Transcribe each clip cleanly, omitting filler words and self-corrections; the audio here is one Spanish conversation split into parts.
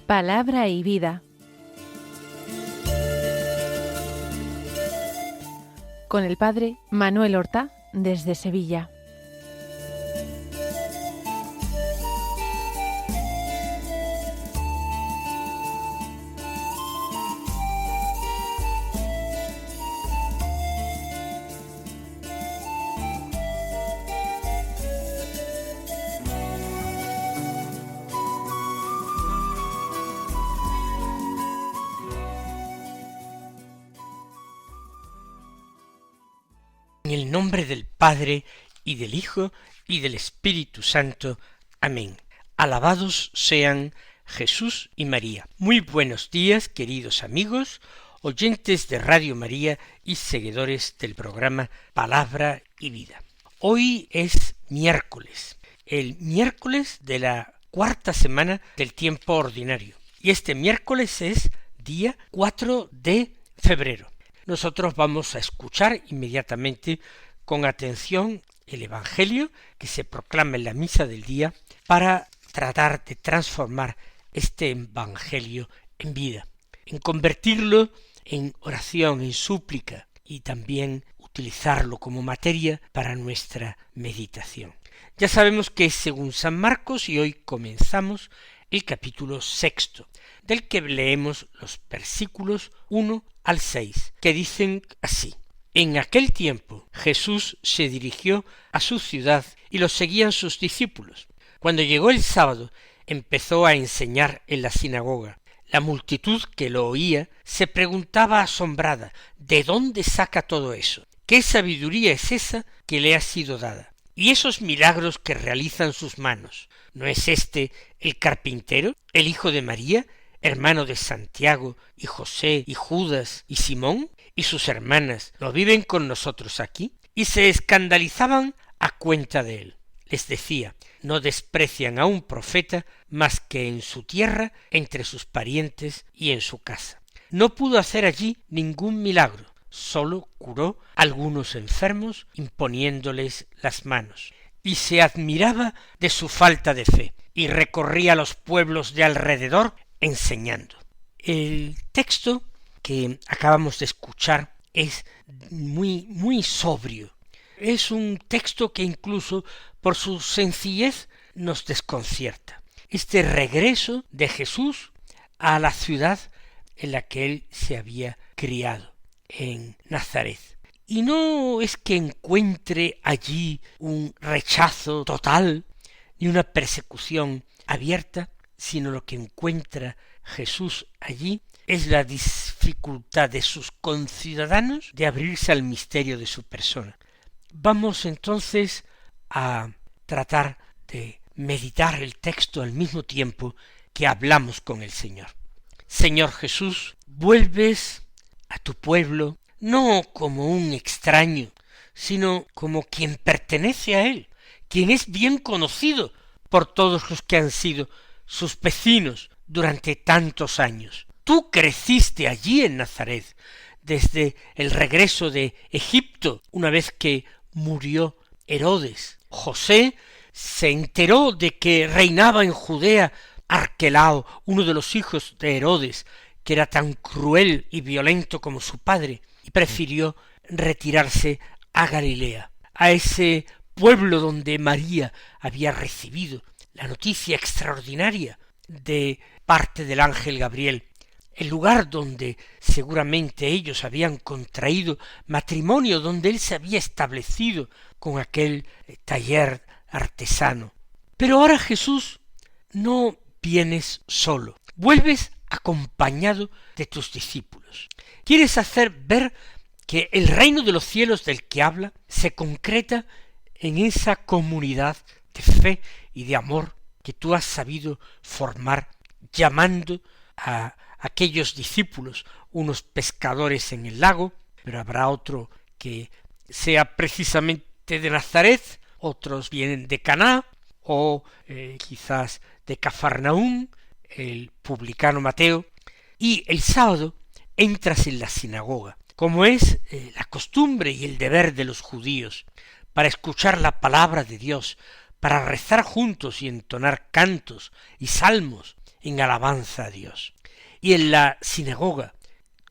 Palabra y vida. Con el padre Manuel Horta, desde Sevilla. En el nombre del Padre, y del Hijo, y del Espíritu Santo. Amén. Alabados sean Jesús y María. Muy buenos días, queridos amigos, oyentes de Radio María y seguidores del programa Palabra y Vida. Hoy es miércoles, el miércoles de la cuarta semana del tiempo ordinario. Y este miércoles es día 4 de febrero. Nosotros vamos a escuchar inmediatamente con atención el Evangelio que se proclama en la misa del día para tratar de transformar este Evangelio en vida, en convertirlo en oración, en súplica y también utilizarlo como materia para nuestra meditación. Ya sabemos que es según San Marcos y hoy comenzamos el capítulo 6, del que leemos los versículos 1 al 6, que dicen así: En aquel tiempo Jesús se dirigió a su ciudad y lo seguían sus discípulos. Cuando llegó el sábado, empezó a enseñar en la sinagoga. La multitud que lo oía se preguntaba asombrada: ¿de dónde saca todo eso? ¿Qué sabiduría es esa que le ha sido dada? ¿Y esos milagros que realizan sus manos? ¿No es este el carpintero, el hijo de María, hermano de Santiago, y José, y Judas, y Simón? ¿Y sus hermanas no viven con nosotros aquí? Y se escandalizaban a cuenta de él. Les decía: no desprecian a un profeta más que en su tierra, entre sus parientes y en su casa. No pudo hacer allí ningún milagro, sólo curó a algunos enfermos imponiéndoles las manos. Y se admiraba de su falta de fe, y recorría los pueblos de alrededor enseñando. El texto que acabamos de escuchar es muy sobrio. Es un texto que incluso por su sencillez nos desconcierta. Este regreso de Jesús a la ciudad en la que él se había criado, en Nazaret. Y no es que encuentre allí un rechazo total ni una persecución abierta, sino lo que encuentra Jesús allí es la dificultad de sus conciudadanos de abrirse al misterio de su persona. Vamos entonces a tratar de meditar el texto al mismo tiempo que hablamos con el Señor. Señor Jesús, vuelves a tu pueblo no como un extraño, sino como quien pertenece a él, quien es bien conocido por todos los que han sido sus vecinos durante tantos años. Tú creciste allí en Nazaret, desde el regreso de Egipto, una vez que murió Herodes. José se enteró de que reinaba en Judea Arquelao, uno de los hijos de Herodes, que era tan cruel y violento como su padre, y prefirió retirarse a Galilea, a ese pueblo donde María había recibido la noticia extraordinaria de parte del ángel Gabriel, el lugar donde seguramente ellos habían contraído matrimonio, donde él se había establecido con aquel taller artesano. Pero ahora Jesús, no vienes solo, vuelves acompañado de tus discípulos. Quieres hacer ver que el reino de los cielos del que habla se concreta en esa comunidad de fe y de amor que tú has sabido formar, llamando a aquellos discípulos, unos pescadores en el lago, pero habrá otro que sea precisamente de Nazaret, otros vienen de Caná, o quizás de Cafarnaún, el publicano Mateo, y el sábado entras en la sinagoga, como es la costumbre y el deber de los judíos, para escuchar la palabra de Dios, para rezar juntos y entonar cantos y salmos, en alabanza a Dios. Y en la sinagoga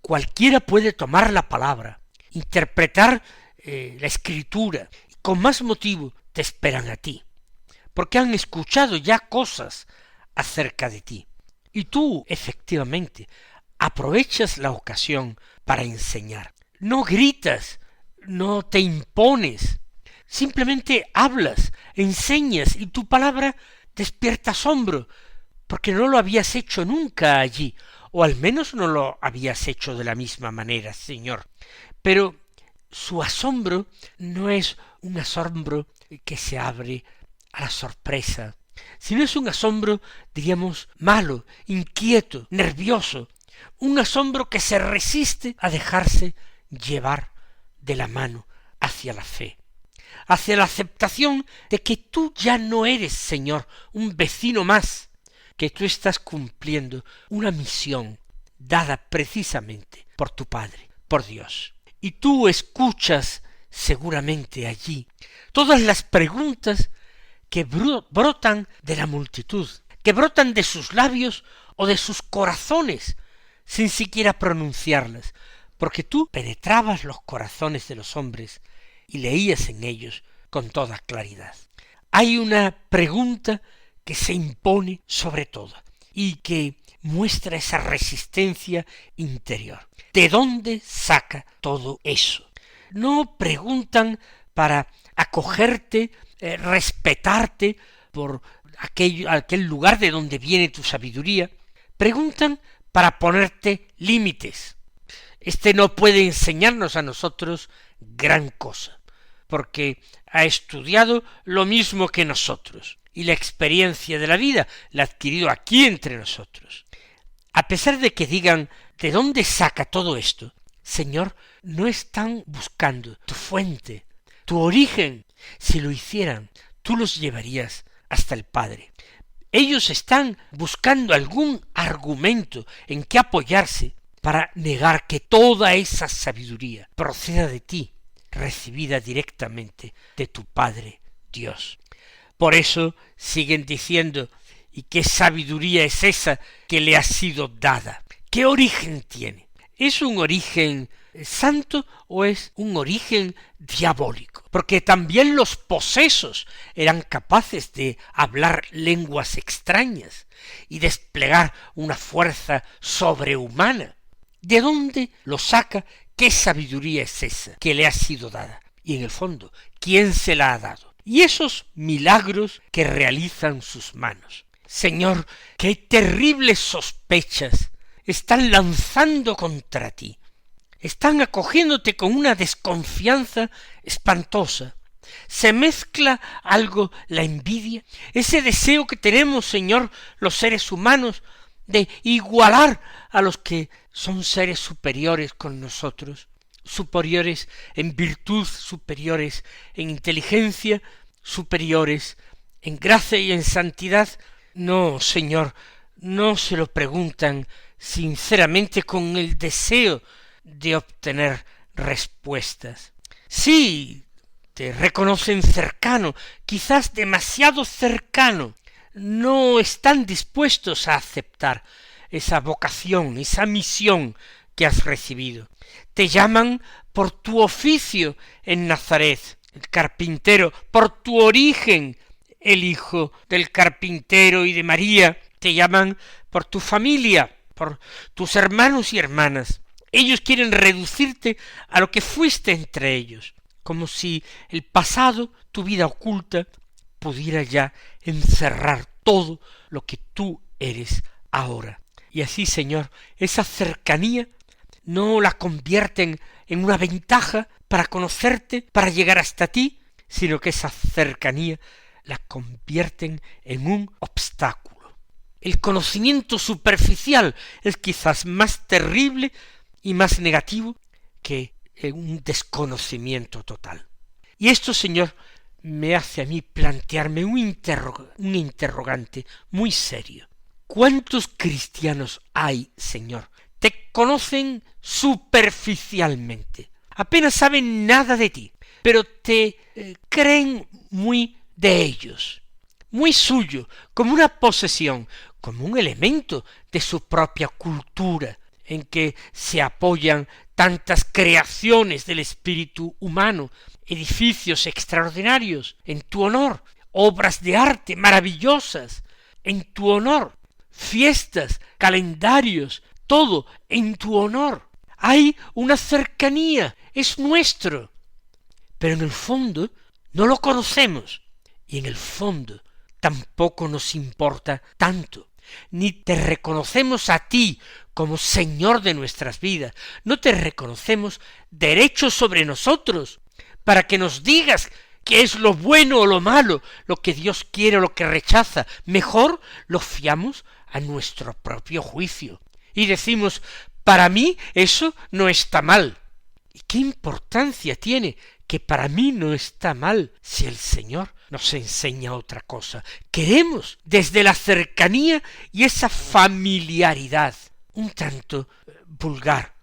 cualquiera puede tomar la palabra, interpretar la escritura, y con más motivo te esperan a ti, porque han escuchado ya cosas acerca de ti. Y tú, efectivamente, aprovechas la ocasión para enseñar. No gritas, no te impones, simplemente hablas, enseñas, y tu palabra despierta asombro, porque no lo habías hecho nunca allí, o al menos no lo habías hecho de la misma manera, Señor. Pero su asombro no es un asombro que se abre a la sorpresa, sino es un asombro, diríamos, malo, inquieto, nervioso, un asombro que se resiste a dejarse llevar de la mano hacia la fe, hacia la aceptación de que tú ya no eres, Señor, un vecino más, que tú estás cumpliendo una misión dada precisamente por tu Padre, por Dios. Y tú escuchas seguramente allí todas las preguntas que brotan de la multitud, que brotan de sus labios o de sus corazones, sin siquiera pronunciarlas, porque tú penetrabas los corazones de los hombres y leías en ellos con toda claridad. Hay una pregunta que se impone sobre todo y que muestra esa resistencia interior. ¿De dónde saca todo eso? No preguntan para acogerte, respetarte por aquel lugar de donde viene tu sabiduría. Preguntan para ponerte límites. Este no puede enseñarnos a nosotros gran cosa, porque ha estudiado lo mismo que nosotros, y la experiencia de la vida la ha adquirido aquí entre nosotros. A pesar de que digan, ¿de dónde saca todo esto? Señor, no están buscando tu fuente, tu origen. Si lo hicieran, tú los llevarías hasta el Padre. Ellos están buscando algún argumento en que apoyarse para negar que toda esa sabiduría proceda de ti, recibida directamente de tu Padre Dios. Por eso siguen diciendo, ¿y qué sabiduría es esa que le ha sido dada? ¿Qué origen tiene? ¿Es un origen santo o es un origen diabólico? Porque también los posesos eran capaces de hablar lenguas extrañas y desplegar una fuerza sobrehumana. ¿De dónde lo saca? ¿Qué sabiduría es esa que le ha sido dada? Y en el fondo, ¿quién se la ha dado? Y esos milagros que realizan sus manos. Señor, qué terribles sospechas están lanzando contra ti. Están acogiéndote con una desconfianza espantosa. Se mezcla algo la envidia, ese deseo que tenemos, Señor, los seres humanos, de igualar a los que son seres superiores con nosotros, superiores en virtud, superiores en inteligencia, superiores en gracia y en santidad. No, Señor, no se lo preguntan sinceramente con el deseo de obtener respuestas. Sí, te reconocen cercano, quizás demasiado cercano. No están dispuestos a aceptar esa vocación, esa misión que has recibido. Te llaman por tu oficio en Nazaret, el carpintero, por tu origen, el hijo del carpintero y de María. Te llaman por tu familia, por tus hermanos y hermanas. Ellos quieren reducirte a lo que fuiste entre ellos, como si el pasado, tu vida oculta, pudiera ya encerrar todo lo que tú eres ahora. Y así, Señor, esa cercanía no la convierten en una ventaja para conocerte, para llegar hasta ti, sino que esa cercanía la convierten en un obstáculo. El conocimiento superficial es quizás más terrible y más negativo que un desconocimiento total. Y esto, Señor, me hace a mí plantearme un interrogante muy serio. ¿Cuántos cristianos hay, Señor? Te conocen superficialmente, apenas saben nada de ti, pero te creen muy de ellos, muy suyo, como una posesión, como un elemento de su propia cultura, en que se apoyan tantas creaciones del espíritu humano, edificios extraordinarios en tu honor, obras de arte maravillosas en tu honor, fiestas, calendarios, todo en tu honor. Hay una cercanía, es nuestro, pero en el fondo no lo conocemos y en el fondo tampoco nos importa tanto, ni te reconocemos a ti como Señor de nuestras vidas, no te reconocemos derecho sobre nosotros para que nos digas qué es lo bueno o lo malo, lo que Dios quiere o lo que rechaza. Mejor lo fiamos a nuestro propio juicio y decimos, para mí eso no está mal. ¿Y qué importancia tiene que para mí no está mal si el Señor nos enseña otra cosa? Queremos desde la cercanía y esa familiaridad un tanto vulgar.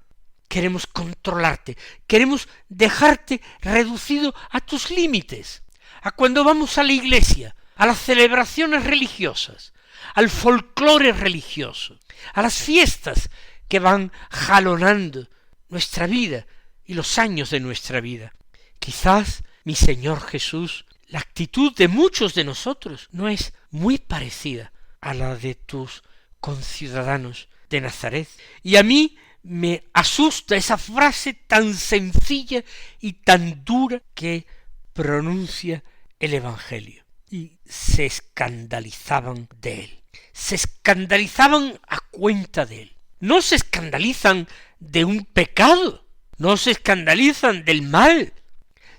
Queremos controlarte, queremos dejarte reducido a tus límites, a cuando vamos a la iglesia, a las celebraciones religiosas, al folclore religioso, a las fiestas que van jalonando nuestra vida y los años de nuestra vida. Quizás, mi Señor Jesús, la actitud de muchos de nosotros no es muy parecida a la de tus conciudadanos de Nazaret. Y a mí me asusta esa frase tan sencilla y tan dura que pronuncia el Evangelio. Y se escandalizaban de él. Se escandalizaban a cuenta de él. No se escandalizan de un pecado, no se escandalizan del mal,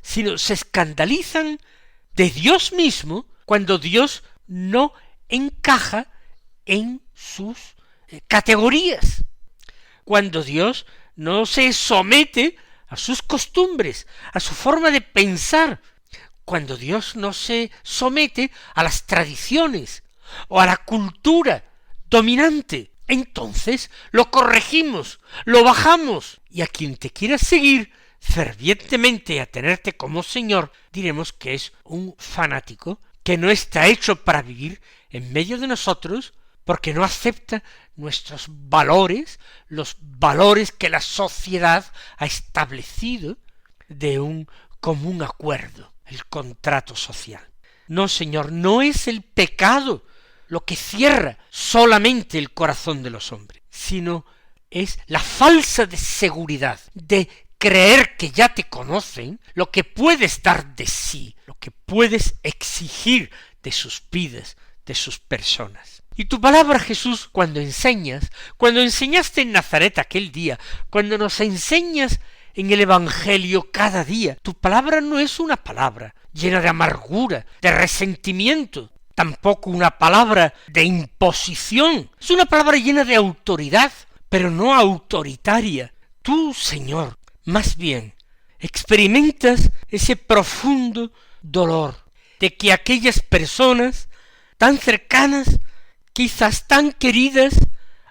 sino se escandalizan de Dios mismo cuando Dios no encaja en sus categorías, cuando Dios no se somete a sus costumbres, a su forma de pensar, cuando Dios no se somete a las tradiciones o a la cultura dominante. Entonces lo corregimos, lo bajamos, y a quien te quiera seguir fervientemente a tenerte como Señor, diremos que es un fanático que no está hecho para vivir en medio de nosotros, porque no acepta nuestros valores, los valores que la sociedad ha establecido de un común acuerdo, el contrato social. No, Señor, no es el pecado lo que cierra solamente el corazón de los hombres, sino es la falsa seguridad de creer que ya te conocen, lo que puedes dar de sí, lo que puedes exigir de sus vidas, de sus personas. Y tu palabra, Jesús, cuando enseñaste en Nazaret aquel día, cuando nos enseñas en el Evangelio cada día, tu palabra no es una palabra llena de amargura, de resentimiento, tampoco una palabra de imposición, es una palabra llena de autoridad, pero no autoritaria. Tú, Señor, más bien, experimentas ese profundo dolor de que aquellas personas tan cercanas, quizás tan queridas,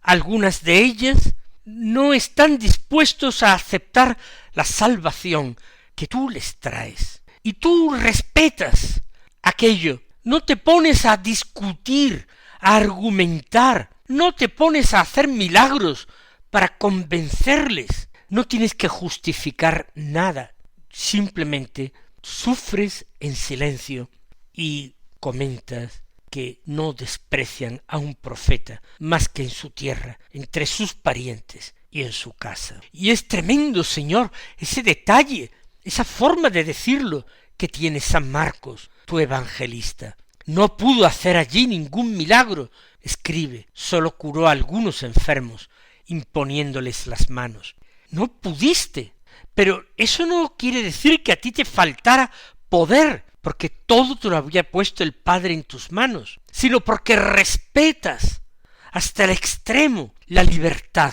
algunas de ellas, no están dispuestos a aceptar la salvación que tú les traes. Y tú respetas aquello, no te pones a discutir, a argumentar, no te pones a hacer milagros para convencerles, no tienes que justificar nada, simplemente sufres en silencio y comentas que no desprecian a un profeta más que en su tierra, entre sus parientes y en su casa. Y es tremendo, Señor, ese detalle, esa forma de decirlo que tiene San Marcos, tu evangelista. No pudo hacer allí ningún milagro, escribe, solo curó a algunos enfermos, imponiéndoles las manos. No pudiste, pero eso no quiere decir que a ti te faltara poder, porque todo te lo había puesto el Padre en tus manos, sino porque respetas hasta el extremo la libertad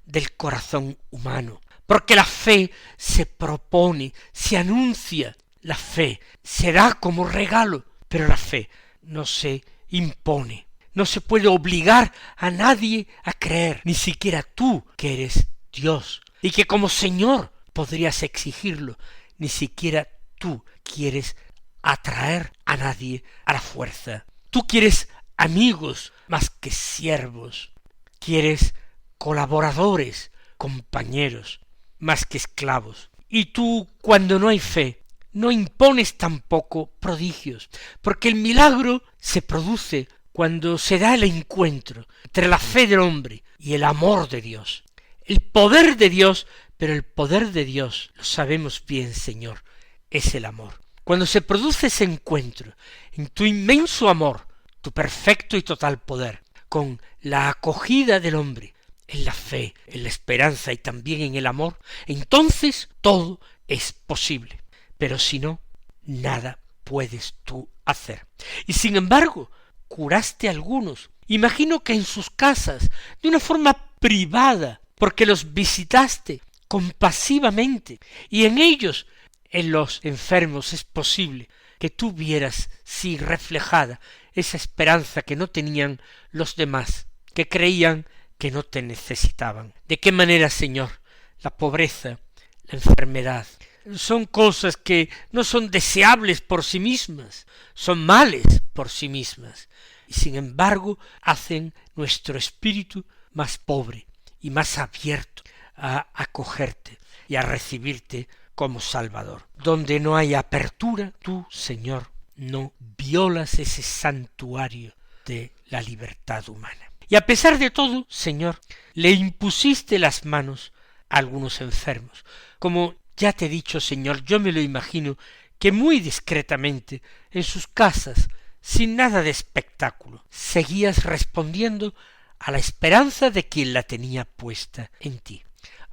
del corazón humano, porque la fe se propone, se anuncia, la fe se da como regalo, pero la fe no se impone, no se puede obligar a nadie a creer, ni siquiera tú que eres Dios, y que como Señor podrías exigirlo, ni siquiera tú quieres atraer a nadie a la fuerza. Tú quieres amigos más que siervos, quieres colaboradores, compañeros, más que esclavos. Y tú, cuando no hay fe, no impones tampoco prodigios, porque el milagro se produce cuando se da el encuentro entre la fe del hombre y el amor de Dios. El poder de Dios, pero el poder de Dios, lo sabemos bien, Señor, es el amor. Cuando se produce ese encuentro en tu inmenso amor, tu perfecto y total poder, con la acogida del hombre, en la fe, en la esperanza y también en el amor, entonces todo es posible. Pero si no, nada puedes tú hacer. Y sin embargo, curaste a algunos, imagino que en sus casas, de una forma privada, porque los visitaste compasivamente, y en ellos, en los enfermos, es posible que tú vieras, sí, reflejada esa esperanza que no tenían los demás, que creían que no te necesitaban. ¿De qué manera, Señor, la pobreza, la enfermedad, son cosas que no son deseables por sí mismas, son males por sí mismas, y sin embargo hacen nuestro espíritu más pobre y más abierto a acogerte y a recibirte como Salvador? Donde no hay apertura, tú, Señor, no violas ese santuario de la libertad humana. Y a pesar de todo, Señor, le impusiste las manos a algunos enfermos. Como ya te he dicho, Señor, yo me lo imagino que muy discretamente, en sus casas, sin nada de espectáculo, seguías respondiendo a la esperanza de quien la tenía puesta en ti,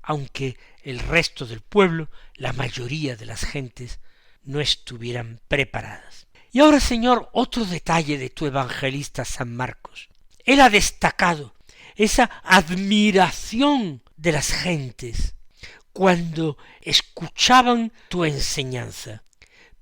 aunque el resto del pueblo, la mayoría de las gentes, no estuvieran preparadas. Y ahora, Señor, otro detalle de tu evangelista San Marcos. Él ha destacado esa admiración de las gentes cuando escuchaban tu enseñanza.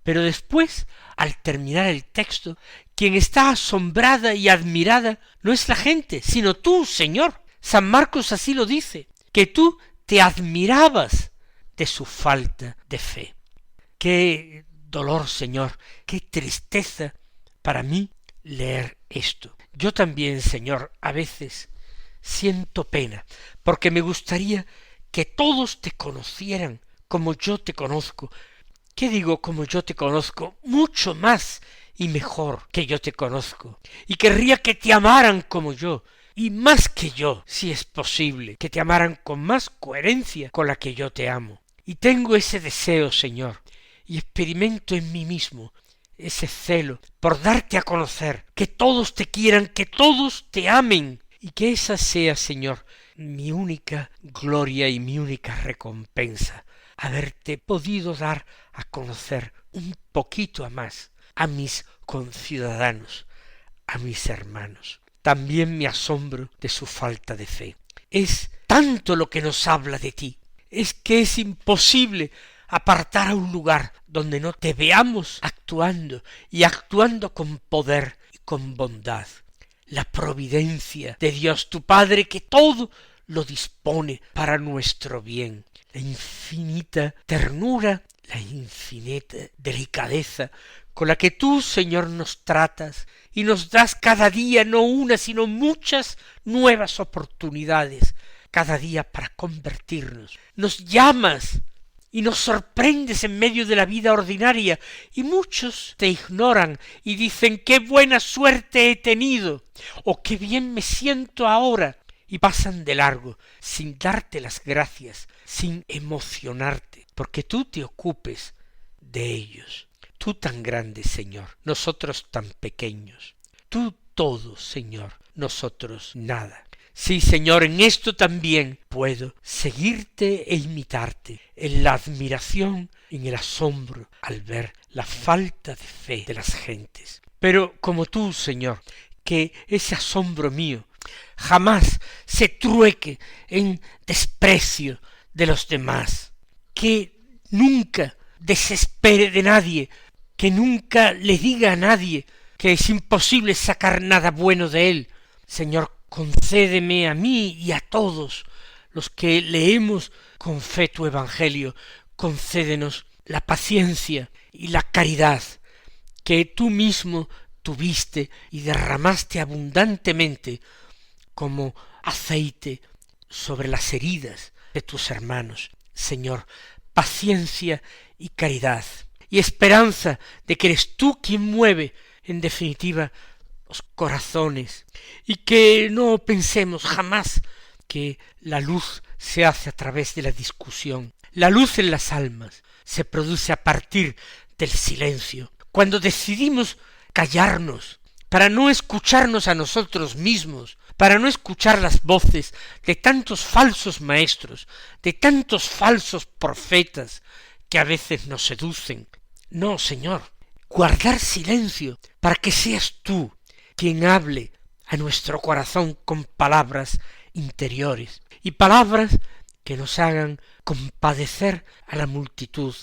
Pero después, al terminar el texto, quien está asombrada y admirada no es la gente, sino tú, Señor. San Marcos así lo dice, que tú te admirabas de su falta de fe. Qué dolor, Señor, qué tristeza para mí leer esto. Yo también, Señor, a veces siento pena, porque me gustaría que todos te conocieran como yo te conozco. ¿Qué digo como yo te conozco? Mucho más y mejor que yo te conozco. Y querría que te amaran como yo, y más que yo, si es posible, que te amaran con más coherencia con la que yo te amo. Y tengo ese deseo, Señor, y experimento en mí mismo ese celo por darte a conocer, que todos te quieran, que todos te amen, y que esa sea, Señor, mi única gloria y mi única recompensa, haberte podido dar a conocer un poquito más a mis conciudadanos, a mis hermanos. También me asombro de su falta de fe. Es tanto lo que nos habla de ti, es que es imposible apartar a un lugar donde no te veamos actuando, y actuando con poder y con bondad. La providencia de Dios tu Padre, que todo lo dispone para nuestro bien. La infinita ternura, la infinita delicadeza con la que tú, Señor, nos tratas y nos das cada día no una, sino muchas nuevas oportunidades, cada día para convertirnos. Nos llamas y nos sorprendes en medio de la vida ordinaria, y muchos te ignoran y dicen qué buena suerte he tenido, o qué bien me siento ahora, y pasan de largo, sin darte las gracias, sin emocionarte, porque tú te ocupes de ellos. Tú tan grande, Señor, nosotros tan pequeños. Tú todo, Señor, nosotros nada. Sí, Señor, en esto también puedo seguirte e imitarte, en la admiración, en el asombro, al ver la falta de fe de las gentes. Pero como tú, Señor, que ese asombro mío jamás se trueque en desprecio de los demás, que nunca desespere de nadie, que nunca le diga a nadie que es imposible sacar nada bueno de él. Señor, concédeme a mí y a todos los que leemos con fe tu Evangelio, concédenos la paciencia y la caridad que tú mismo tuviste y derramaste abundantemente como aceite sobre las heridas de tus hermanos. Señor, paciencia y caridad y esperanza de que eres tú quien mueve, en definitiva, los corazones, y que no pensemos jamás que la luz se hace a través de la discusión. La luz en las almas se produce a partir del silencio, cuando decidimos callarnos, para no escucharnos a nosotros mismos, para no escuchar las voces de tantos falsos maestros, de tantos falsos profetas que a veces nos seducen. No, Señor, guardar silencio para que seas tú quien hable a nuestro corazón con palabras interiores y palabras que nos hagan compadecer a la multitud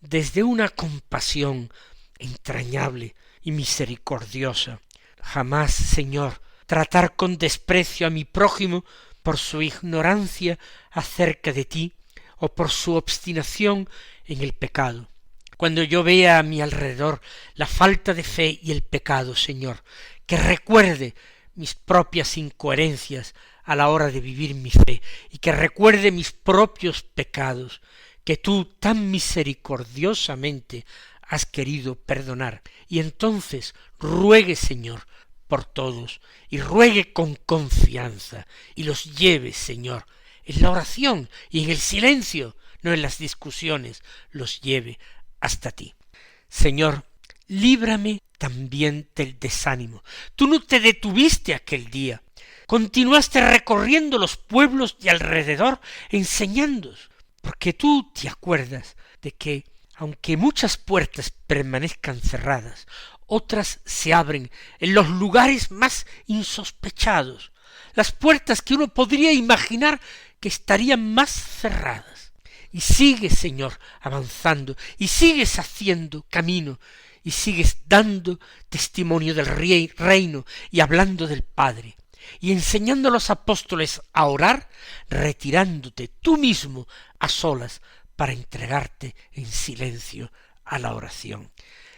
desde una compasión entrañable y misericordiosa. Jamás, Señor, tratar con desprecio a mi prójimo por su ignorancia acerca de ti o por su obstinación en el pecado. Cuando yo vea a mi alrededor la falta de fe y el pecado, Señor, que recuerde mis propias incoherencias a la hora de vivir mi fe y que recuerde mis propios pecados que tú tan misericordiosamente has querido perdonar. Y entonces ruegue, Señor, por todos, y ruegue con confianza, y los lleve, Señor, en la oración y en el silencio, no en las discusiones, los lleve hasta ti. Señor, líbrame también del desánimo. Tú no te detuviste aquel día, continuaste recorriendo los pueblos de alrededor, enseñándoos, porque tú te acuerdas de que, aunque muchas puertas permanezcan cerradas, otras se abren en los lugares más insospechados, las puertas que uno podría imaginar que estarían más cerradas. Y sigues, Señor, avanzando, y sigues haciendo camino, y sigues dando testimonio del reino, y hablando del Padre, y enseñando a los apóstoles a orar, retirándote tú mismo a solas para entregarte en silencio a la oración.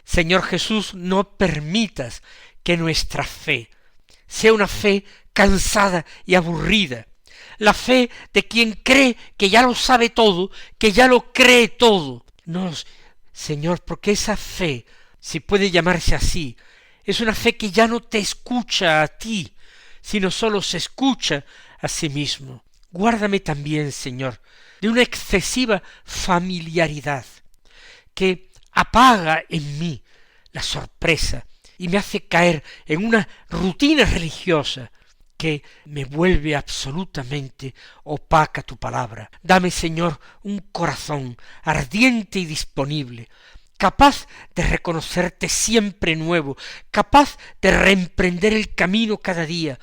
Señor Jesús, no permitas que nuestra fe sea una fe cansada y aburrida, la fe de quien cree que ya lo sabe todo, que ya lo cree todo. No, Señor, porque esa fe, si puede llamarse así, es una fe que ya no te escucha a ti, sino sólo se escucha a sí mismo. Guárdame también, Señor, de una excesiva familiaridad que apaga en mí la sorpresa y me hace caer en una rutina religiosa que me vuelve absolutamente opaca tu palabra. Dame, Señor, un corazón ardiente y disponible, capaz de reconocerte siempre nuevo, capaz de reemprender el camino cada día.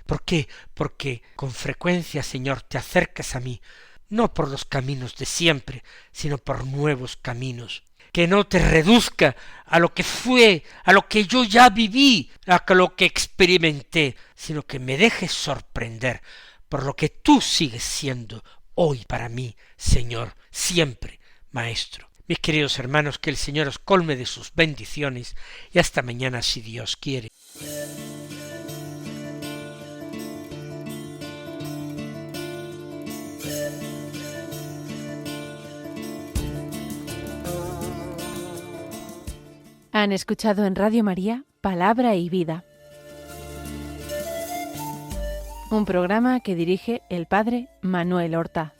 ¿Por qué? Porque con frecuencia, Señor, te acercas a mí, no por los caminos de siempre, sino por nuevos caminos. Que no te reduzca a lo que fue, a lo que yo ya viví, a lo que experimenté, sino que me dejes sorprender por lo que tú sigues siendo hoy para mí, Señor, siempre, Maestro. Mis queridos hermanos, que el Señor os colme de sus bendiciones y hasta mañana si Dios quiere. Han escuchado en Radio María Palabra y Vida, un programa que dirige el Padre Manuel Horta.